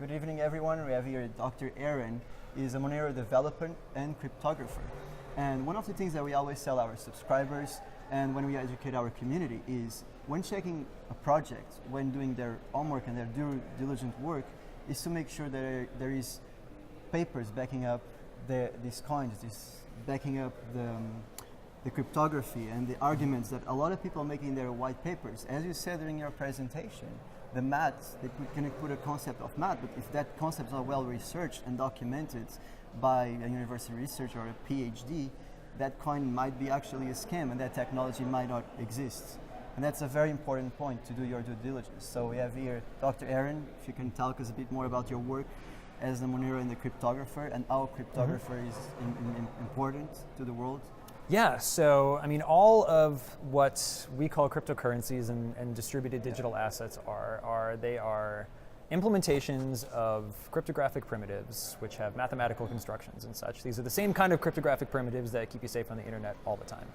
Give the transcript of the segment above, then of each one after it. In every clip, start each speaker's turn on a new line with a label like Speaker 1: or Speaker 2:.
Speaker 1: Good evening, everyone. We have here Dr. Aaron. He's a Monero developer and cryptographer. And one of the things that we always tell our subscribers and when we educate our community is when checking a project, when doing their homework and their due diligent work, is to make sure that there is papers backing up these coins, backing up the cryptography and the arguments that a lot of people make in their white papers. As you said during your presentation, the math, they can put a concept of math, but if that concept is not well researched and documented by a university researcher or a PhD, that coin might be actually a scam and that technology might not exist. And that's a very important point to do your due diligence. So we have here Dr. Aaron, if you can tell us a bit more about your work as the Monero and the cryptographer and how cryptographer is important to the world.
Speaker 2: Yeah, so I mean, all of what we call cryptocurrencies and distributed digital assets they are implementations of cryptographic primitives which have mathematical constructions and such. These are the same kind of cryptographic primitives that keep you safe on the internet all the time.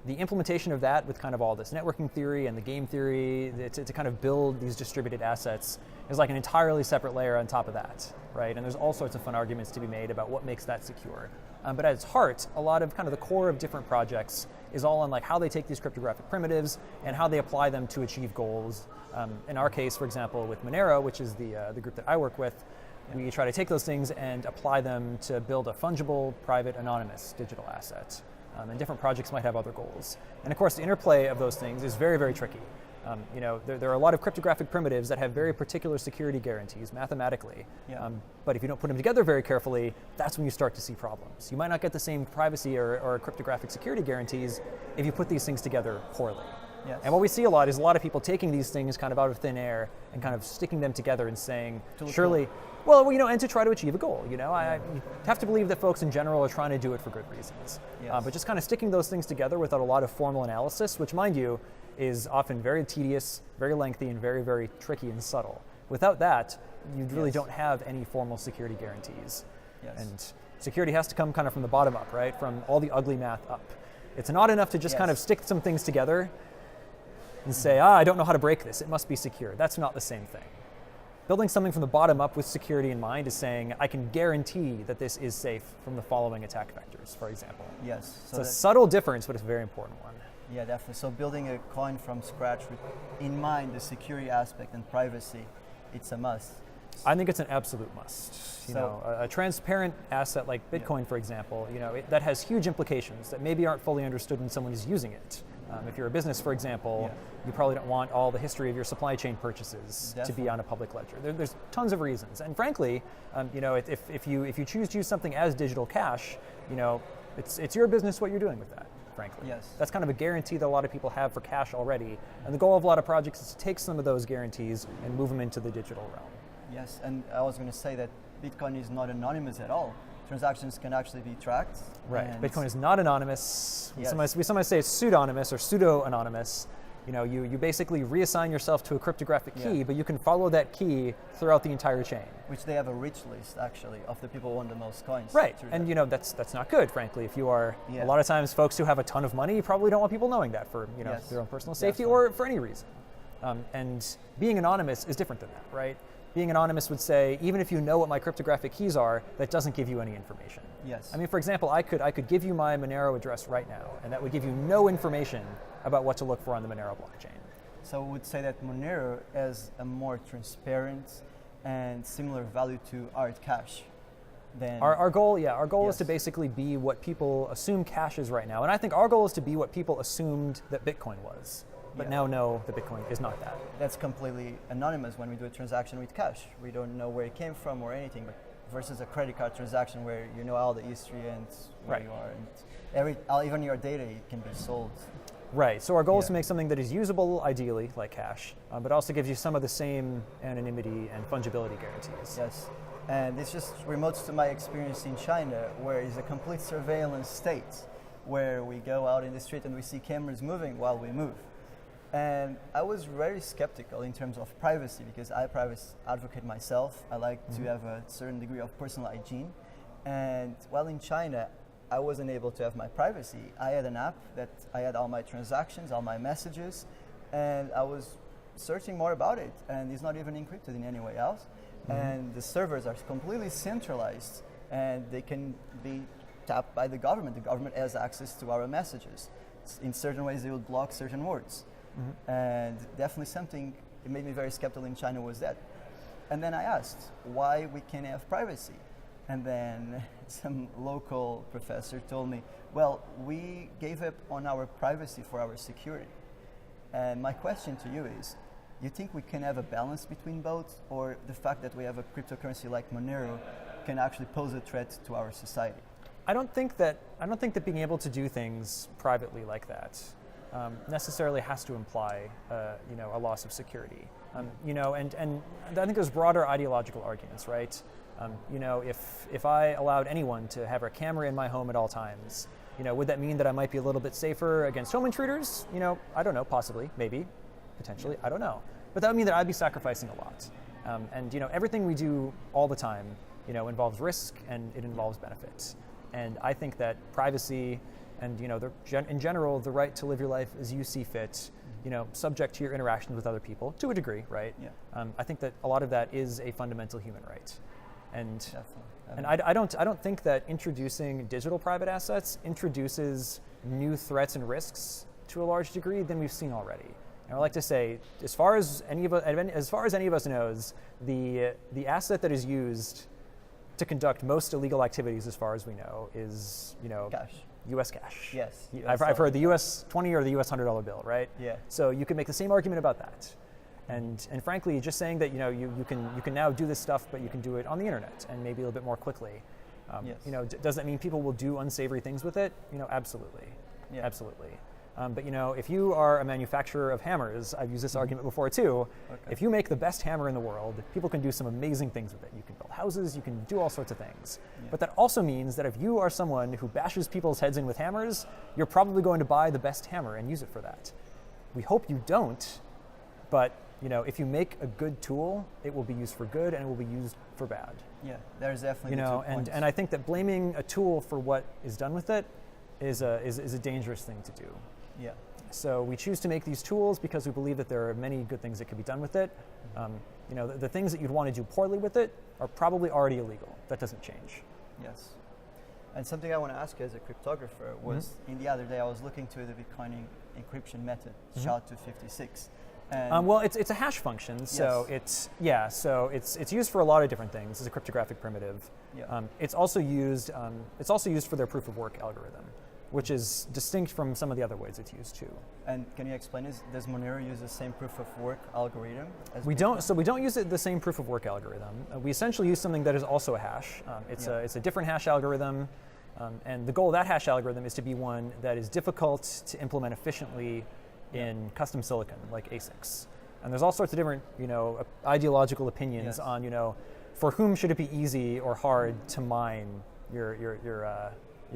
Speaker 2: The implementation of that with kind of all this networking theory and the game theory to kind of build these distributed assets is like an entirely separate layer on top of that, right? And there's all sorts of fun arguments to be made about what makes that secure. But at its heart, a lot of kind of the core of different projects is all on like how they take these cryptographic primitives and how they apply them to achieve goals. In our case, for example, with Monero, which is the group that I work with, we try to take those things and apply them to build a fungible, private, anonymous digital asset. And different projects might have other goals. And of course, the interplay of those things is very, very tricky. There are a lot of cryptographic primitives that have very particular security guarantees mathematically. But if you don't put them together very carefully, that's when you start to see problems. You might not get the same privacy or cryptographic security guarantees if you put these things together poorly.
Speaker 1: Yes.
Speaker 2: And what we see a lot is a lot of people taking these things kind of out of thin air and kind of sticking them together and saying, surely, well, and to try to achieve a goal. You have to believe that folks in general are trying to do it for good reasons.
Speaker 1: Yes.
Speaker 2: But just kind of sticking those things together without a lot of formal analysis, which, mind you, is often very tedious, very lengthy, and very, very tricky and subtle. Without that, you really don't have any formal security guarantees.
Speaker 1: Yes.
Speaker 2: And security has to come kind of from the bottom up, right? From all the ugly math up. It's not enough to just kind of stick some things together and say, I don't know how to break this, it must be secure. That's not the same thing. Building something from the bottom up with security in mind is saying, I can guarantee that this is safe from the following attack vectors, for example.
Speaker 1: Yes.
Speaker 2: So it's a subtle difference, but it's a very important one.
Speaker 1: Yeah, definitely. So building a coin from scratch with in mind the security aspect and privacy, it's a must.
Speaker 2: I think it's an absolute must. A transparent asset like Bitcoin, for example, that has huge implications that maybe aren't fully understood when someone is using it. If you're a business, for example, you probably don't want all the history of your supply chain purchases to be on a public ledger. There's tons of reasons, and frankly, if you choose to use something as digital cash, it's your business what you're doing with that. Frankly, that's kind of a guarantee that a lot of people have for cash already, and the goal of a lot of projects is to take some of those guarantees and move them into the digital realm. Yes,
Speaker 1: and I was going to say that Bitcoin is not anonymous at all. Transactions can actually be tracked.
Speaker 2: Right. Bitcoin is not anonymous. We sometimes say it's pseudonymous or pseudo-anonymous. You basically reassign yourself to a cryptographic key, but you can follow that key throughout the entire chain.
Speaker 1: Which they have a rich list, actually, of the people who want the most coins.
Speaker 2: Right. And that's not good, frankly. If you are a lot of times folks who have a ton of money, you probably don't want people knowing that for their own personal safety or for any reason. And being anonymous is different than that, right? Being anonymous would say, even if you know what my cryptographic keys are, that doesn't give you any information.
Speaker 1: Yes.
Speaker 2: I mean, for example, I could give you my Monero address right now, and that would give you no information about what to look for on the Monero blockchain.
Speaker 1: So we would say that Monero has a more transparent and similar value to Art Cash than...
Speaker 2: Our goal is to basically be what people assume cash is right now. And I think our goal is to be what people assumed that Bitcoin was. But now know that Bitcoin is not that.
Speaker 1: That's completely anonymous when we do a transaction with cash. We don't know where it came from or anything, but versus a credit card transaction where you know all the history and where you are. And even your data can be sold.
Speaker 2: Right, so our goal is to make something that is usable, ideally, like cash, but also gives you some of the same anonymity and fungibility guarantees.
Speaker 1: Yes, and this just remotes to my experience in China, where it's a complete surveillance state, where we go out in the street and we see cameras moving while we move. And I was very skeptical in terms of privacy because I privacy advocate myself. I like to have a certain degree of personal hygiene. And while in China, I wasn't able to have my privacy. I had an app that I had all my transactions, all my messages, and I was searching more about it. And it's not even encrypted in any way else. and the servers are completely centralized, and they can be tapped by the government. The government has access to our messages. In certain ways, they will block certain words. And definitely something that made me very skeptical in China was that. And then I asked why we can't have privacy. And then some local professor told me, well, we gave up on our privacy for our security. And my question to you is, you think we can have a balance between both, or the fact that we have a cryptocurrency like Monero can actually pose a threat to our society?
Speaker 2: I don't think that being able to do things privately like that necessarily has to imply a loss of security. And I think there's broader ideological arguments, right? If I allowed anyone to have a camera in my home at all times, would that mean that I might be a little bit safer against home intruders? I don't know, possibly, maybe, potentially, I don't know. But that would mean that I'd be sacrificing a lot. Everything we do all the time, involves risk and it involves benefits. And I think that privacy and, in general, the right to live your life as you see fit, subject to your interactions with other people, to a degree, right?
Speaker 1: Yeah.
Speaker 2: I think that a lot of that is a fundamental human right. And
Speaker 1: Definitely.
Speaker 2: I don't think that introducing digital private assets introduces new threats and risks to a large degree than we've seen already. And I like to say, as far as any of us knows, the asset that is used to conduct most illegal activities, as far as we know, is
Speaker 1: Cash.
Speaker 2: U.S. cash.
Speaker 1: Yes.
Speaker 2: I've heard the U.S. 20 or the U.S. $100 bill, right?
Speaker 1: Yeah.
Speaker 2: So you could make the same argument about that. And frankly, just saying that you can now do this stuff, but you can do it on the internet and maybe a little bit more quickly.
Speaker 1: Yes.
Speaker 2: Does that mean people will do unsavory things with it? Absolutely,
Speaker 1: Yeah.
Speaker 2: absolutely. But if you are a manufacturer of hammers, I've used this argument before too.
Speaker 1: Okay.
Speaker 2: If you make the best hammer in the world, people can do some amazing things with it. You can build houses, you can do all sorts of things.
Speaker 1: Yeah.
Speaker 2: But that also means that if you are someone who bashes people's heads in with hammers, you're probably going to buy the best hammer and use it for that. We hope you don't, but if you make a good tool, it will be used for good and it will be used for bad.
Speaker 1: Yeah, there's definitely the 2 points.
Speaker 2: and I think that blaming a tool for what is done with it is a dangerous thing to do.
Speaker 1: Yeah.
Speaker 2: So we choose to make these tools because we believe that there are many good things that can be done with it. The things that you'd want to do poorly with it are probably already illegal. That doesn't change.
Speaker 1: Yes. And something I want to ask you as a cryptographer was, in the other day I was looking to the Bitcoin encryption method, SHA-256.
Speaker 2: Well, it's a hash function, so
Speaker 1: Yes.
Speaker 2: it's used for a lot of different things. It's a cryptographic primitive.
Speaker 1: Yeah.
Speaker 2: It's also used for their proof of work algorithm, which is distinct from some of the other ways it's used too.
Speaker 1: And can you explain this? Does Monero use the same proof of work algorithm as
Speaker 2: We
Speaker 1: Bitcoin?
Speaker 2: don't. So we don't use the same proof of work algorithm. We essentially use something that is also a hash. It's a different hash algorithm, and the goal of that hash algorithm is to be one that is difficult to implement efficiently in custom silicon, like ASICs. And there's all sorts of different, ideological opinions
Speaker 1: Yes.
Speaker 2: on, for whom should it be easy or hard to mine your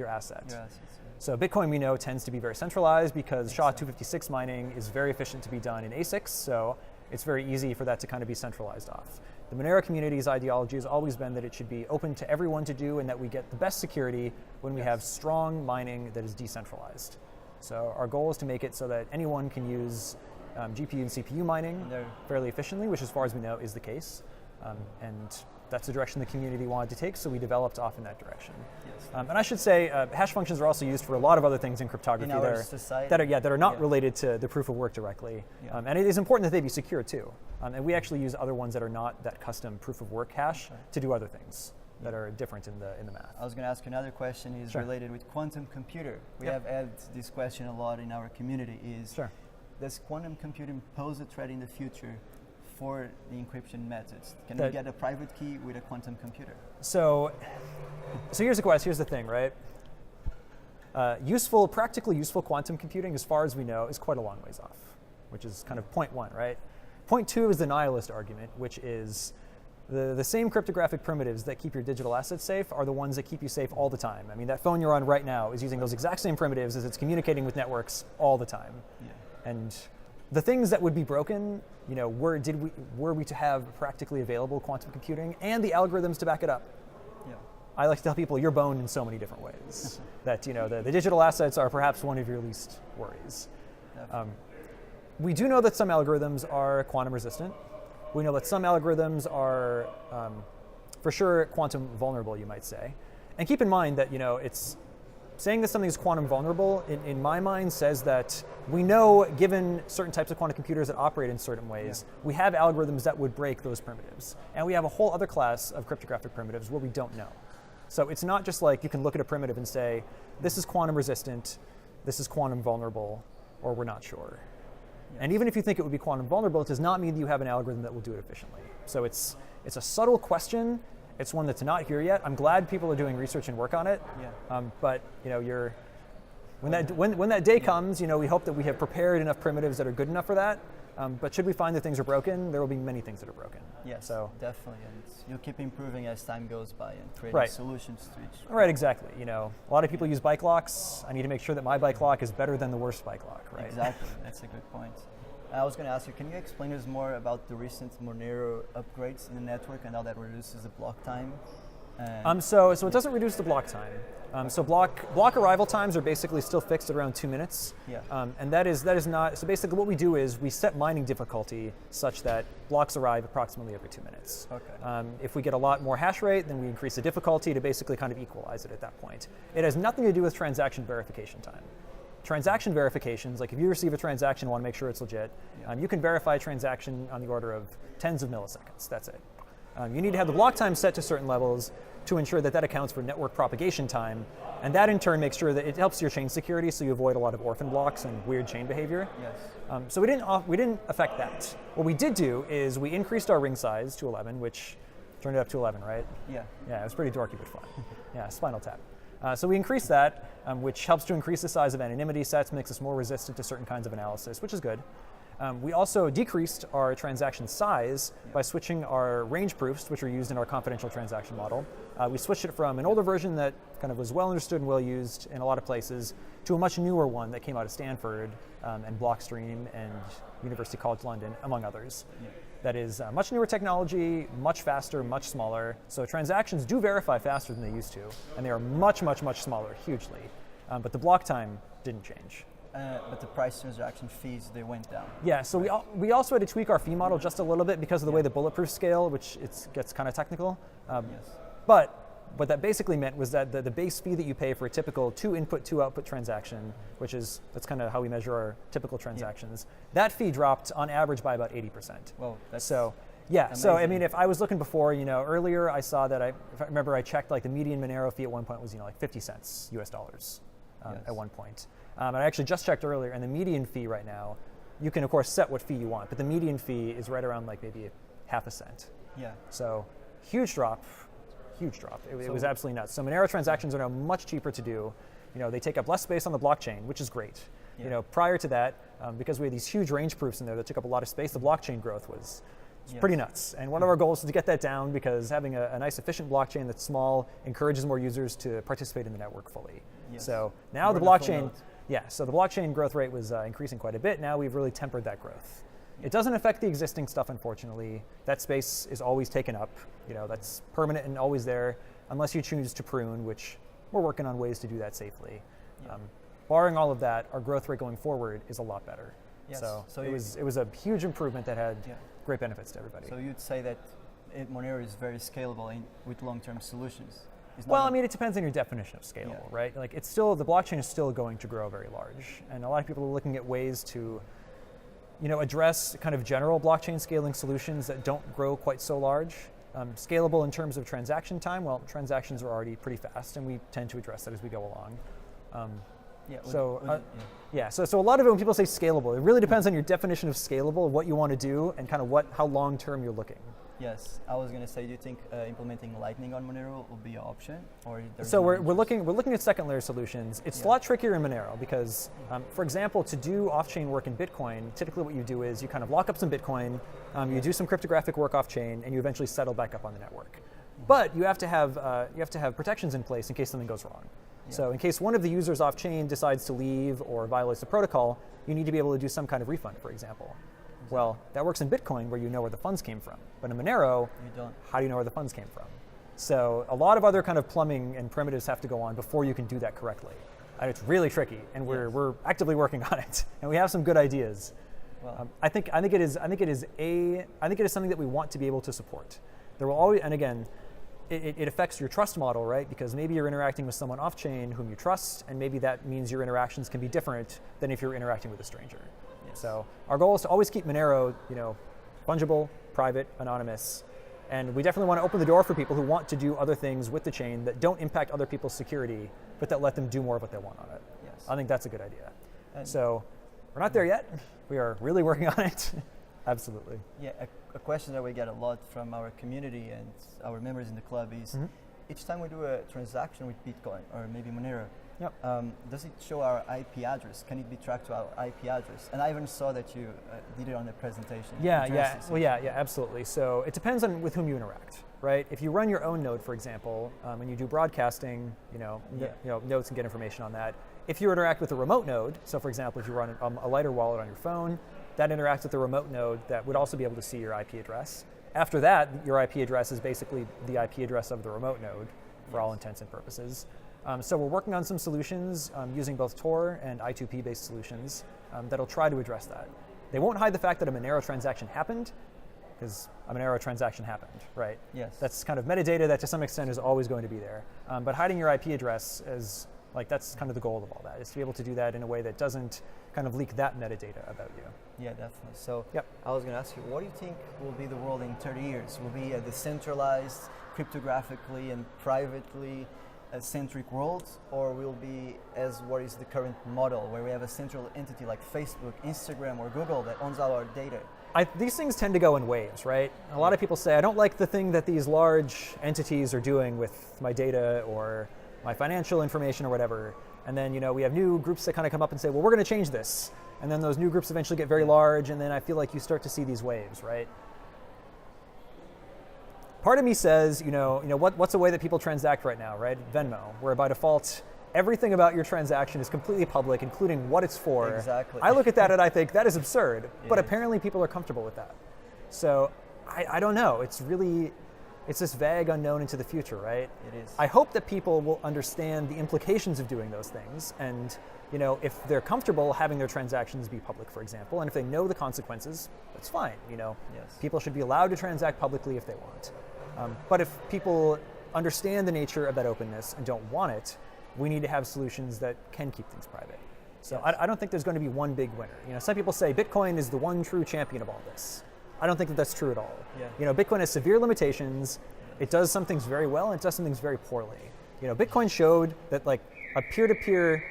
Speaker 2: asset.
Speaker 1: Yes,
Speaker 2: So Bitcoin, we know, tends to be very centralized because SHA-256 mining is very efficient to be done in ASICs, so it's very easy for that to kind of be centralized off. The Monero community's ideology has always been that it should be open to everyone to do and that we get the best security when we have strong mining that is decentralized. So our goal is to make it so that anyone can use GPU and CPU mining fairly efficiently, which as far as we know is the case. And that's the direction the community wanted to take, so we developed off in that direction.
Speaker 1: Yes.
Speaker 2: And I should say, hash functions are also used for a lot of other things in cryptography
Speaker 1: In our society.
Speaker 2: that are not related to the proof of work directly.
Speaker 1: Yeah.
Speaker 2: And it is important that they be secure too. And we actually use other ones that are not that custom proof of work hash to do other things that are different in the math.
Speaker 1: I was going to ask you another question is related with quantum computer. We have had this question a lot in our community is, does quantum computing pose a threat in the future for the encryption methods? Can we get a private key with a quantum computer?
Speaker 2: So here's the question. Here's the thing, right? Practically useful quantum computing, as far as we know, is quite a long ways off, which is kind of point one, right? Point two is the nihilist argument, which is the same cryptographic primitives that keep your digital assets safe are the ones that keep you safe all the time. I mean, that phone you're on right now is using those exact same primitives as it's communicating with networks all the time.
Speaker 1: Yeah.
Speaker 2: And the things that would be broken, were we to have practically available quantum computing and the algorithms to back it up?
Speaker 1: Yeah.
Speaker 2: I like to tell people you're boned in so many different ways that the digital assets are perhaps one of your least worries. We do know that some algorithms are quantum resistant. We know that some algorithms are, for sure, quantum vulnerable, you might say. And keep in mind that, it's saying that something is quantum vulnerable, in my mind, says that we know, given certain types of quantum computers that operate in certain ways, we have algorithms that would break those primitives. And we have a whole other class of cryptographic primitives where we don't know. So it's not just like you can look at a primitive and say, this is quantum resistant, this is quantum vulnerable, or we're not sure. And even if you think it would be quantum vulnerable, it does not mean that you have an algorithm that will do it efficiently. So it's a subtle question. It's one that's not here yet. I'm glad people are doing research and work on it. But when that day comes, we hope that we have prepared enough primitives that are good enough for that. But should we find that things are broken, there will be many things that are broken.
Speaker 1: Yes,
Speaker 2: so
Speaker 1: definitely. And you'll keep improving as time goes by and creating solutions to each.
Speaker 2: Right, exactly. A lot of people use bike locks. I need to make sure that my bike lock is better than the worst bike lock, right?
Speaker 1: Exactly. That's a good point. I was going to ask you, can you explain to us more about the recent Monero upgrades in the network and how that reduces the block time?
Speaker 2: So it doesn't reduce the block time. So block arrival times are basically still fixed at around 2 minutes. And that is not, so basically what we do is we set mining difficulty such that blocks arrive approximately every 2 minutes. If we get a lot more hash rate, then we increase the difficulty to basically kind of equalize it at that point. It has nothing to do with transaction verification time. Transaction verifications, like if you receive a transaction and want to make sure it's legit, you can verify a transaction on the order of tens of milliseconds. That's it. You need to have the block time set to certain levels to ensure that that accounts for network propagation time, and that in turn makes sure that it helps your chain security, so you avoid a lot of orphan blocks and weird chain behavior. So we didn't affect that. What we did do is we increased our ring size to 11, which turned it up to 11, right? Yeah, it was pretty dorky but fun. Spinal Tap. So we increased that, which helps to increase the size of anonymity sets, makes us more resistant to certain kinds of analysis, which is good. We also decreased our transaction size by switching our range proofs, which are used in our confidential transaction model. We switched it from an older version that kind of was well understood and well used in a lot of places to a much newer one that came out of Stanford and Blockstream and University College London, among others. That is much newer technology, much faster, much smaller. So transactions do verify faster than they used to, and they are much, much, much smaller, hugely. But the block time didn't change.
Speaker 1: But the price transaction fees, they went down.
Speaker 2: Yeah, so we also had to tweak our fee model just a little bit because of the way the bulletproof scale, which gets kind of technical. But what that basically meant was that the base fee that you pay for a typical 2 input, 2 output transaction, that's kind of how we measure our typical transactions, that fee dropped on average by about 80%.
Speaker 1: Well, that's
Speaker 2: amazing. So I mean, if I was looking before, earlier I saw that if I remember I checked like the median Monero fee at one point was like 50 cents US dollars at one point. And I actually just checked earlier, and the median fee right now, you can of course set what fee you want, but the median fee is right around like maybe half a cent. So huge drop. It was absolutely nuts. So Monero transactions are now much cheaper to do. They take up less space on the blockchain, which is great. Prior to that, because we had these huge range proofs in there that took up a lot of space, the blockchain growth was pretty nuts. And one of our goals is to get that down because having a nice efficient blockchain that's small encourages more users to participate in the network fully. So now the blockchain growth rate was increasing quite a bit. Now we've really tempered that growth. It doesn't affect the existing stuff, unfortunately. That space is always taken up. That's permanent and always there, unless you choose to prune, which we're working on ways to do that safely. Barring all of that, our growth rate going forward is a lot better. So it was a huge improvement that had great benefits to everybody.
Speaker 1: So you'd say that Monero is very scalable with long-term solutions.
Speaker 2: Well, I mean, it depends on your definition of scalable, right? Like the blockchain is still going to grow very large, and a lot of people are looking at ways to address kind of general blockchain scaling solutions that don't grow quite so large. Scalable in terms of transaction time, well, transactions are already pretty fast, and we tend to address that as we go along. So a lot of it, when people say scalable, it really depends on your definition of scalable, what you want to do, and kind of how long term you're looking.
Speaker 1: Yes, I was going to say, do you think implementing Lightning on Monero will be an option?
Speaker 2: We're looking at second layer solutions. It's a lot trickier in Monero because, for example, to do off-chain work in Bitcoin, typically what you do is you kind of lock up some Bitcoin, you do some cryptographic work off-chain, and you eventually settle back up on the network. But you have to have protections in place in case something goes wrong. So in case one of the users off-chain decides to leave or violates the protocol, you need to be able to do some kind of refund, for example. Well, that works in Bitcoin where you know where the funds came from. But in Monero,
Speaker 1: you don't.
Speaker 2: How do you know where the funds came from? So a lot of other kind of plumbing and primitives have to go on before you can do that correctly. And it's really tricky, and we're actively working on it. And we have some good ideas.
Speaker 1: Well,
Speaker 2: I think it is something that we want to be able to support. There will always, and again, it affects your trust model, right? Because maybe you're interacting with someone off-chain whom you trust, and maybe that means your interactions can be different than if you're interacting with a stranger.
Speaker 1: yes.
Speaker 2: So our goal is to always keep Monero, fungible, private, anonymous, and we definitely want to open the door for people who want to do other things with the chain that don't impact other people's security, but that let them do more of what they want on it.
Speaker 1: Yes.
Speaker 2: I think that's a good idea.
Speaker 1: And
Speaker 2: So we're not there yet. We are really working on it. Absolutely.
Speaker 1: yeah, a question that we get a lot from our community and our members in the club is, each time we do a transaction with Bitcoin or maybe Monero,
Speaker 2: Yep.
Speaker 1: does it show our IP address? Can it be tracked to our IP address? And I even saw that you did it on the presentation.
Speaker 2: Yeah,
Speaker 1: Address
Speaker 2: yeah.
Speaker 1: this
Speaker 2: Well,
Speaker 1: issue.
Speaker 2: yeah, absolutely. So it depends on with whom you interact, right? If you run your own node, for example, and you do broadcasting, nodes can get information on that. If you interact with a remote node, so for example, if you run a lighter wallet on your phone, that interacts with a remote node that would also be able to see your IP address. After that, your IP address is basically the IP address of the remote node for all intents and purposes. So we're working on some solutions using both Tor and I2P-based solutions that'll try to address that. They won't hide the fact that a Monero transaction happened, because a Monero transaction happened, right?
Speaker 1: Yes.
Speaker 2: That's kind of metadata that to some extent is always going to be there. But hiding your IP address is, that's kind of the goal of all that, is to be able to do that in a way that doesn't kind of leak that metadata about you.
Speaker 1: Yeah, definitely. So
Speaker 2: Yep.
Speaker 1: I was going to ask you, what do you think will be the world in 30 years? Will be a decentralized, cryptographically and privately centric world, or will be as what is the current model, where we have a central entity like Facebook, Instagram, or Google that owns all our data?
Speaker 2: These things tend to go in waves, right? A lot of people say, I don't like the thing that these large entities are doing with my data or my financial information or whatever. And then, we have new groups that kind of come up and say, well, we're going to change this. And then those new groups eventually get very large, and then I feel like you start to see these waves, right? Part of me says, what's a way that people transact right now, right? Venmo, where by default, everything about your transaction is completely public, including what it's for.
Speaker 1: Exactly.
Speaker 2: I look at that and I think, that is absurd. But
Speaker 1: Yes.
Speaker 2: apparently people are comfortable with that. So I don't know. It's this vague unknown into the future, right?
Speaker 1: It is.
Speaker 2: I hope that people will understand the implications of doing those things. And if they're comfortable having their transactions be public, for example, and if they know the consequences, that's fine.
Speaker 1: Yes.
Speaker 2: People should be allowed to transact publicly if they want. But if people understand the nature of that openness and don't want it, we need to have solutions that can keep things private. So I don't think there's going to be one big winner. Some people say Bitcoin is the one true champion of all this. I don't think that that's true at all.
Speaker 1: Yeah.
Speaker 2: Bitcoin has severe limitations. It does some things very well, and it does some things very poorly. Bitcoin showed that a peer-to-peer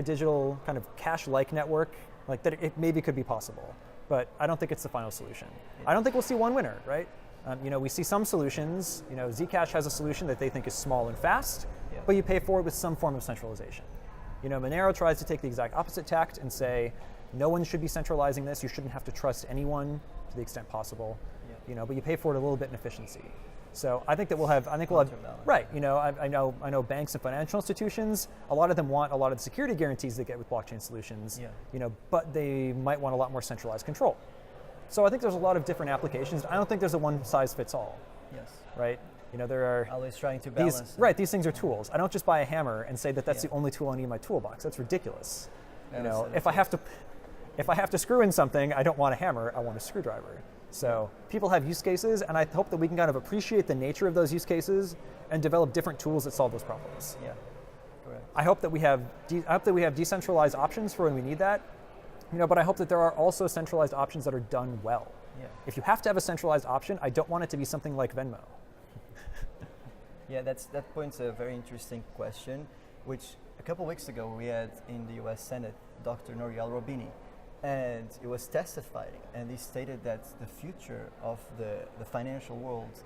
Speaker 2: digital kind of cash-like network, that it maybe could be possible. But I don't think it's the final solution. I don't think we'll see one winner, right? We see some solutions. Zcash has a solution that they think is small and fast, but you pay for it with some form of centralization. Monero tries to take the exact opposite tact and say, no one should be centralizing this. You shouldn't have to trust anyone to the extent possible. But you pay for it a little bit in efficiency. So I think that we'll have. Right. I know banks and financial institutions. A lot of them want a lot of the security guarantees they get with blockchain solutions. But they might want a lot more centralized control. So I think there's a lot of different applications. I don't think there's a one size fits all.
Speaker 1: Yes.
Speaker 2: Right. There are
Speaker 1: Always trying to balance.
Speaker 2: these things are tools. I don't just buy a hammer and say that that's the only tool I need in my toolbox. That's ridiculous. If I have to screw in something, I don't want a hammer. I want a screwdriver. So people have use cases, and I hope that we can kind of appreciate the nature of those use cases and develop different tools that solve those problems.
Speaker 1: Yeah. Correct.
Speaker 2: I hope that we have decentralized options for when we need that. But I hope that there are also centralized options that are done well.
Speaker 1: Yeah.
Speaker 2: If you have to have a centralized option, I don't want it to be something like Venmo.
Speaker 1: Yeah, that point's a very interesting question, which a couple weeks ago we had in the US Senate Dr. Nouriel Roubini, and it was testifying, and he stated that the future of the financial world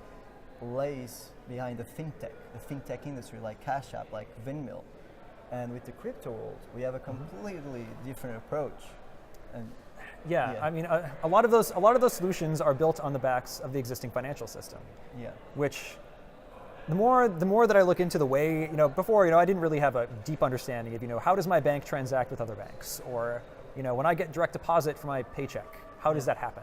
Speaker 1: lays behind the fintech industry, like Cash App, like Venmo. And with the crypto world, we have a completely different approach. And
Speaker 2: I mean, a lot of those solutions are built on the backs of the existing financial system.
Speaker 1: Yeah.
Speaker 2: Which, the more that I look into the way, before, I didn't really have a deep understanding of, how does my bank transact with other banks, or, when I get direct deposit for my paycheck, how does that happen?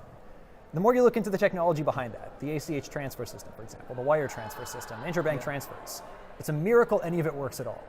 Speaker 2: The more you look into the technology behind that, the ACH transfer system, for example, the wire transfer system, interbank transfers, it's a miracle any of it works at all.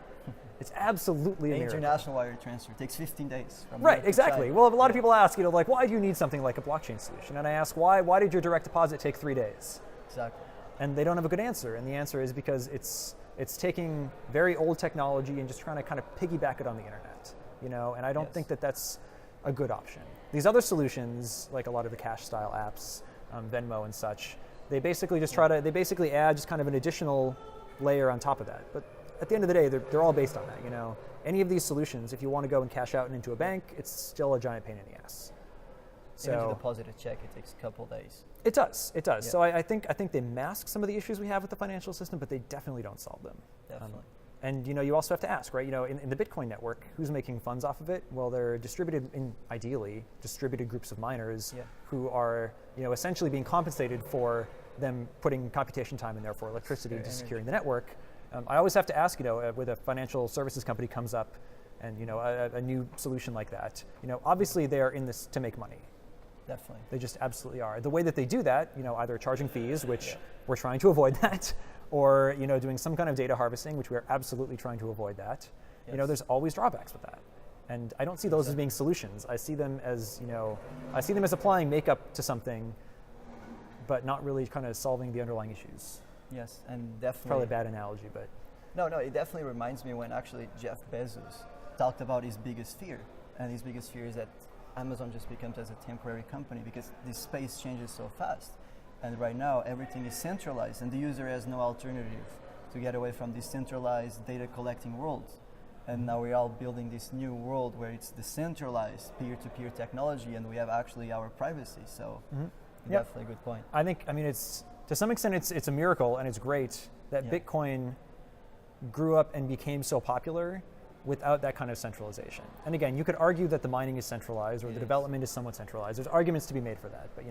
Speaker 2: It's absolutely a miracle.
Speaker 1: International wire transfer takes 15 days. From
Speaker 2: Right,
Speaker 1: here to
Speaker 2: exactly.
Speaker 1: China.
Speaker 2: Well, a lot of people ask, like, why do you need something like a blockchain solution? And I ask, why did your direct deposit take 3 days?
Speaker 1: Exactly.
Speaker 2: And they don't have a good answer. And the answer is because it's taking very old technology and just trying to kind of piggyback it on the internet, And I don't think that that's a good option. These other solutions, like a lot of the cash style apps, Venmo and such, they basically just they basically add just kind of an additional layer on top of that. But at the end of the day, they're all based on that, Any of these solutions, if you want to go and cash out into a bank, it's still a giant pain in the ass.
Speaker 1: So even to deposit a check, it takes a couple days.
Speaker 2: It does. Yeah. So I think they mask some of the issues we have with the financial system, but they definitely don't solve them.
Speaker 1: Definitely.
Speaker 2: And you also have to ask, right? In the Bitcoin network, who's making funds off of it? Well, they're ideally distributed groups of miners who are essentially being compensated for them putting computation time and therefore electricity into securing the network. I always have to ask, with a financial services company comes up, and a new solution like that, obviously they are in this to make money.
Speaker 1: Definitely.
Speaker 2: They just absolutely are. The way that they do that, either charging fees, which we're trying to avoid that, or doing some kind of data harvesting, which we're absolutely trying to avoid that.
Speaker 1: Yes.
Speaker 2: There's always drawbacks with that, and I don't see those as being solutions. I see them as applying makeup to something, but not really kind of solving the underlying issues.
Speaker 1: Yes, and definitely.
Speaker 2: Probably a bad analogy, but
Speaker 1: no, it definitely reminds me when actually Jeff Bezos talked about his biggest fear, and his biggest fear is that Amazon just becomes as a temporary company because this space changes so fast. And right now, everything is centralized, and the user has no alternative to get away from this centralized data collecting world. And now we're all building this new world where it's decentralized peer-to-peer technology, and we have actually our privacy. So definitely a good point.
Speaker 2: I mean, it's to some extent, it's a miracle, and it's great that Bitcoin grew up and became so popular without that kind of centralization. And again, you could argue that the mining is centralized or the development is somewhat centralized. There's arguments to be made for that, but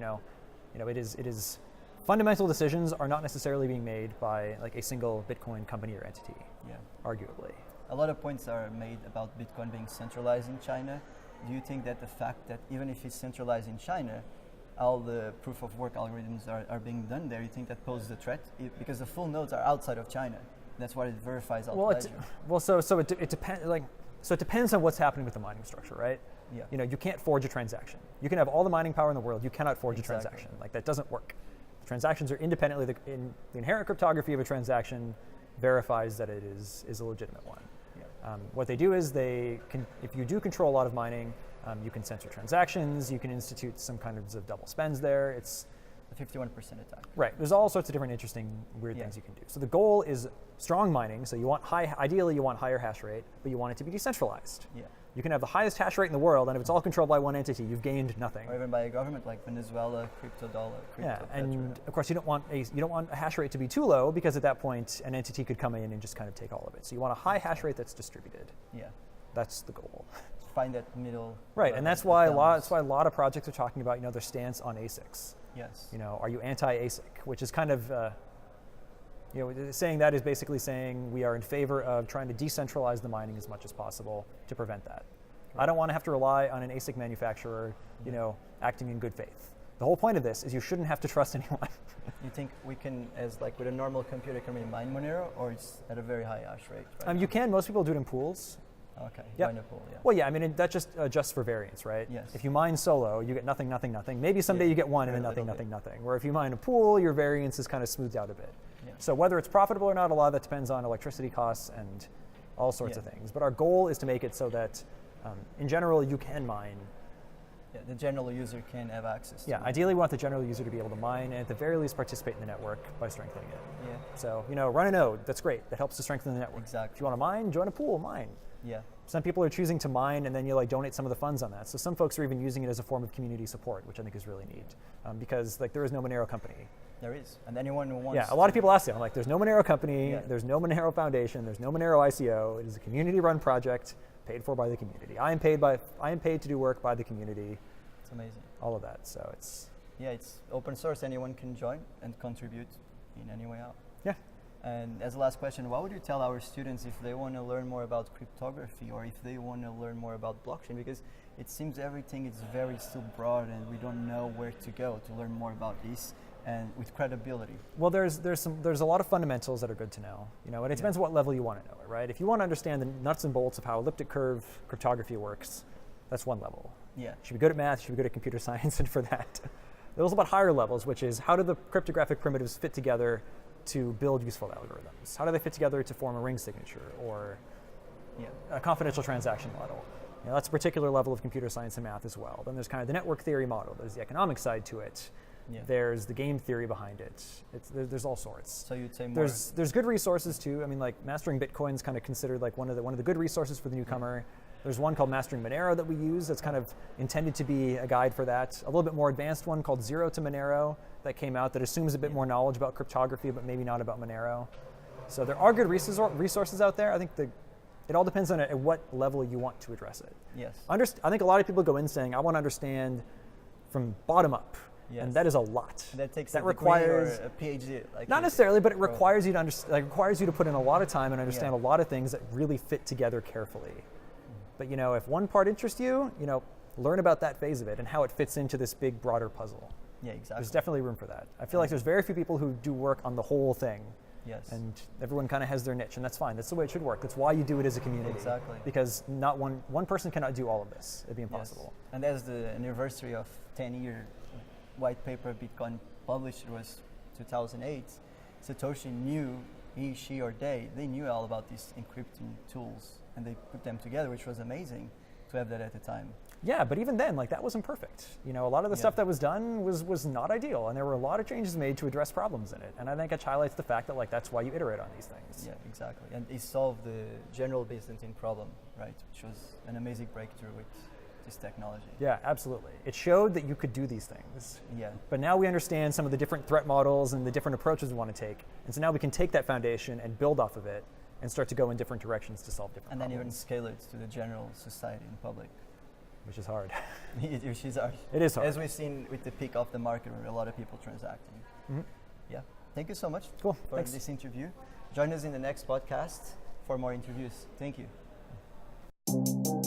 Speaker 2: it is fundamental decisions are not necessarily being made by like a single Bitcoin company or entity.
Speaker 1: Yeah,
Speaker 2: arguably.
Speaker 1: A lot of points are made about Bitcoin being centralized in China. Do you think that the fact that even if it's centralized in China, all the proof of work algorithms are being done there, you think that poses a threat? Because the full nodes are outside of China. That's what it verifies all pleasure.
Speaker 2: So it depends. So it depends on what's happening with the mining structure, right?
Speaker 1: Yeah.
Speaker 2: You can't forge a transaction. You can have all the mining power in the world. You cannot forge a transaction. Like that doesn't work. Transactions are independently the inherent cryptography of a transaction verifies that it is a legitimate one.
Speaker 1: Yeah.
Speaker 2: What they do is if you do control a lot of mining, you can censor transactions. You can institute some kind of double spends there. It's
Speaker 1: a 51% attack.
Speaker 2: Right. There's all sorts of different interesting, weird things you can do. So the goal is strong mining. So ideally you want higher hash rate, but you want it to be decentralized.
Speaker 1: Yeah.
Speaker 2: You can have the highest hash rate in the world, and if it's all controlled by one entity, you've gained nothing.
Speaker 1: Or even by a government like Venezuela, crypto dollar, crypto
Speaker 2: and of course you don't want a hash rate to be too low because at that point an entity could come in and just kind of take all of it. So you want a high hash rate that's distributed.
Speaker 1: Yeah.
Speaker 2: That's the goal.
Speaker 1: Find that middle.
Speaker 2: Right, and that's why a lot of projects are talking about their stance on ASICs.
Speaker 1: Yes.
Speaker 2: Are you anti-ASIC? Which is kind of saying that is basically saying we are in favor of trying to decentralize the mining as much as possible to prevent that. Right. I don't want to have to rely on an ASIC manufacturer, acting in good faith. The whole point of this is you shouldn't have to trust anyone.
Speaker 1: You think we can, with a normal computer, can we mine Monero, or it's at a very high hash rate? Right
Speaker 2: you can. Most people do it in pools.
Speaker 1: Okay.
Speaker 2: Yep.
Speaker 1: Mine a pool, yeah.
Speaker 2: Well, yeah. I mean, that just adjusts for variance, right?
Speaker 1: Yes.
Speaker 2: If you mine solo, you get nothing, nothing, nothing. Maybe someday you get one and then nothing, nothing, nothing. Where if you mine a pool, your variance is kind of smoothed out a bit.
Speaker 1: Yeah.
Speaker 2: So whether it's profitable or not, a lot of that depends on electricity costs and all sorts of things. But our goal is to make it so that, in general, you can mine.
Speaker 1: Yeah, the general user can have access to it.
Speaker 2: Ideally we want the general user to be able to mine and at the very least participate in the network by strengthening it.
Speaker 1: Yeah.
Speaker 2: So, run a node, that's great. That helps to strengthen the network.
Speaker 1: Exactly.
Speaker 2: If you want to mine, join a pool, mine.
Speaker 1: Yeah.
Speaker 2: Some people are choosing to mine and then you donate some of the funds on that. So some folks are even using it as a form of community support, which I think is really neat. Because there is no Monero company.
Speaker 1: There is. And anyone who wants
Speaker 2: a lot of people ask me, I'm like, there's no Monero company, there's no Monero Foundation, there's no Monero ICO. It is a community run project paid for by the community. I am paid to do work by the community.
Speaker 1: It's amazing.
Speaker 2: All of that. So it's
Speaker 1: open source. Anyone can join and contribute in any way out.
Speaker 2: Yeah.
Speaker 1: And as a last question, what would you tell our students if they want to learn more about cryptography or if they want to learn more about blockchain? Because it seems everything is very still broad and we don't know where to go to learn more about this. and with credibility?
Speaker 2: Well, there's a lot of fundamentals that are good to know, and it depends what level you want to know it, right? If you want to understand the nuts and bolts of how elliptic curve cryptography works, that's one level.
Speaker 1: Yeah.
Speaker 2: You should be good at math, you should be good at computer science, and for that, there's about higher levels, which is how do the cryptographic primitives fit together to build useful algorithms? How do they fit together to form a ring signature or a confidential transaction model? That's a particular level of computer science and math as well. Then there's kind of the network theory model. There's the economic side to it. Yeah. There's the game theory behind it. There's all sorts.
Speaker 1: So you'd say more.
Speaker 2: There's good resources too. I mean, like mastering Bitcoin is kind of considered like one of the good resources for the newcomer. There's one called Mastering Monero that we use that's kind of intended to be a guide for that. A little bit more advanced one called Zero to Monero that came out that assumes a bit more knowledge about cryptography, but maybe not about Monero. So there are good resources out there. I think it all depends on at what level you want to address it.
Speaker 1: Yes.
Speaker 2: I think a lot of people go in saying, I want to understand from bottom up. Yes. And that is a lot.
Speaker 1: That takes
Speaker 2: that requires
Speaker 1: a PhD.
Speaker 2: Not necessarily, but it requires you to requires you to put in a lot of time and understand a lot of things that really fit together carefully. But if one part interests you, learn about that phase of it and how it fits into this big, broader puzzle.
Speaker 1: Yeah, exactly.
Speaker 2: There's definitely room for that. I feel like there's very few people who do work on the whole thing.
Speaker 1: Yes.
Speaker 2: And everyone kind of has their niche, and that's fine. That's the way it should work. That's why you do it as a community.
Speaker 1: Exactly.
Speaker 2: Because not one person cannot do all of this. It'd be impossible.
Speaker 1: Yes. And as the anniversary of 10-year white paper Bitcoin published was 2008, Satoshi knew, he, she, or they knew all about these encrypting tools, and they put them together, which was amazing to have that at the time.
Speaker 2: Yeah, but even then, that wasn't perfect. A lot of the stuff that was done was not ideal, and there were a lot of changes made to address problems in it. And I think it highlights the fact that that's why you iterate on these things.
Speaker 1: Yeah, exactly. And it solved the general Byzantine problem, right? Which was an amazing breakthrough with this technology.
Speaker 2: Yeah, absolutely. It showed that you could do these things.
Speaker 1: Yeah.
Speaker 2: But now we understand some of the different threat models and the different approaches we want to take. And so now we can take that foundation and build off of it and start to go in different directions to solve different problems.
Speaker 1: And then even scale it to the general society and public.
Speaker 2: Which is hard.
Speaker 1: Which is hard.
Speaker 2: It is hard.
Speaker 1: As we've seen with the peak of the market where a lot of people transacting. Mm-hmm. Yeah. Thank you so much
Speaker 2: for
Speaker 1: this interview. Join us in the next podcast for more interviews. Thank you.